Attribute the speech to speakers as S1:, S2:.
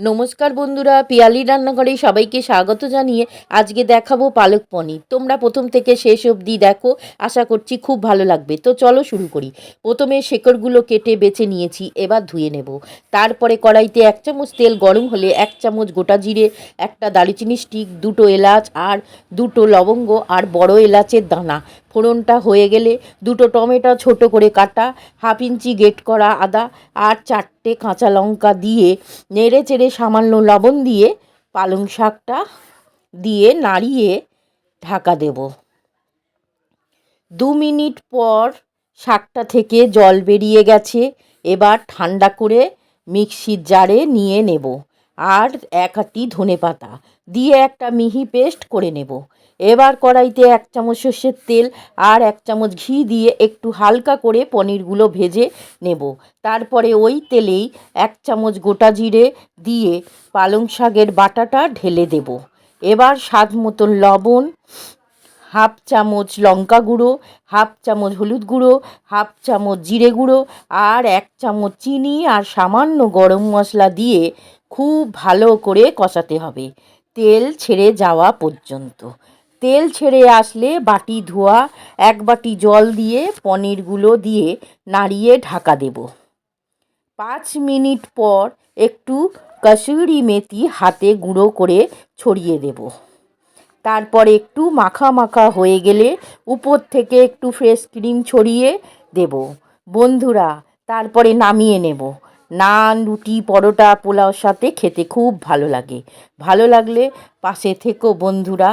S1: নমস্কার বন্ধুরা, পিয়ালি রান্নাঘরে সবাইকে স্বাগত জানিয়ে আজকে দেখাবো পালক পনির। তোমরা প্রথম থেকে শেষ অবধি দেখো, আশা করছি খুব ভালো লাগবে। তো চলো শুরু করি। প্রথমে শেকড়গুলো কেটে বেছে নিয়েছি, এবার ধুয়ে নেব। তারপরে কড়াইতে 1 চামচ তেল গরম হলে 1 চামচ গোটা জিরে, একটা দারুচিনি স্টিক, 2টো এলাচ আর 2টো লবঙ্গ আর বড় এলাচের দানা। ফোড়নটা হয়ে গেলে 2টো টমেটো ছোট করে কাটা, হাফ ইঞ্চি গ্রেট করা আদা আর 4টে কাঁচা লঙ্কা দিয়ে নেড়ে চেড়ে সামান্য লবণ দিয়ে পালং শাকটা দিয়ে নাড়িয়ে ঢাকা দেব। 2 মিনিট পর শাকটা থেকে জল বেরিয়ে গেছে। এবার ঠান্ডা করে মিক্সির জারে নিয়ে নেব আর 1 আঁটি ধনেপাতা দিয়ে একটা মিহি পেস্ট করে নেব। এবার কড়াইতে 1 চামচ সর্ষের তেল আর 1 চামচ ঘি দিয়ে একটু হালকা করে পনিরগুলো ভেজে নেব। তারপরে ওই তেলেই 1 চামচ গোটা জিরে দিয়ে পালং শাকের বাটাটা ঢেলে দেব। এবার স্বাদ মতো লবণ, হাফ চামচ লঙ্কা গুঁড়ো, হাফ চামচ হলুদ গুঁড়ো, হাফ চামচ জিরে গুঁড়ো আর 1 চামচ চিনি আর সামান্য গরম মশলা দিয়ে খুব ভালো করে কষাতে হবে তেল ছেড়ে যাওয়া পর্যন্ত। তেল ছেড়ে আসলে বাটি ধোয়া 1 বাটি জল দিয়ে পনিরগুলো দিয়ে নাড়িয়ে ঢাকা দেব। 5 মিনিট পর একটু কসুরি মেথি হাতে গুঁড়ো করে ছড়িয়ে দেব। তারপর একটু মাখা মাখা হয়ে গেলে উপর থেকে একটু ফ্রেশ ক্রিম ছড়িয়ে দেব। বন্ধুরা, তারপরে নামিয়ে নেব। নান, রুটি, পরোটা, পোলাওর সাথে খেতে খুব ভালো লাগে। ভালো লাগলে পাশে থেকো বন্ধুরা।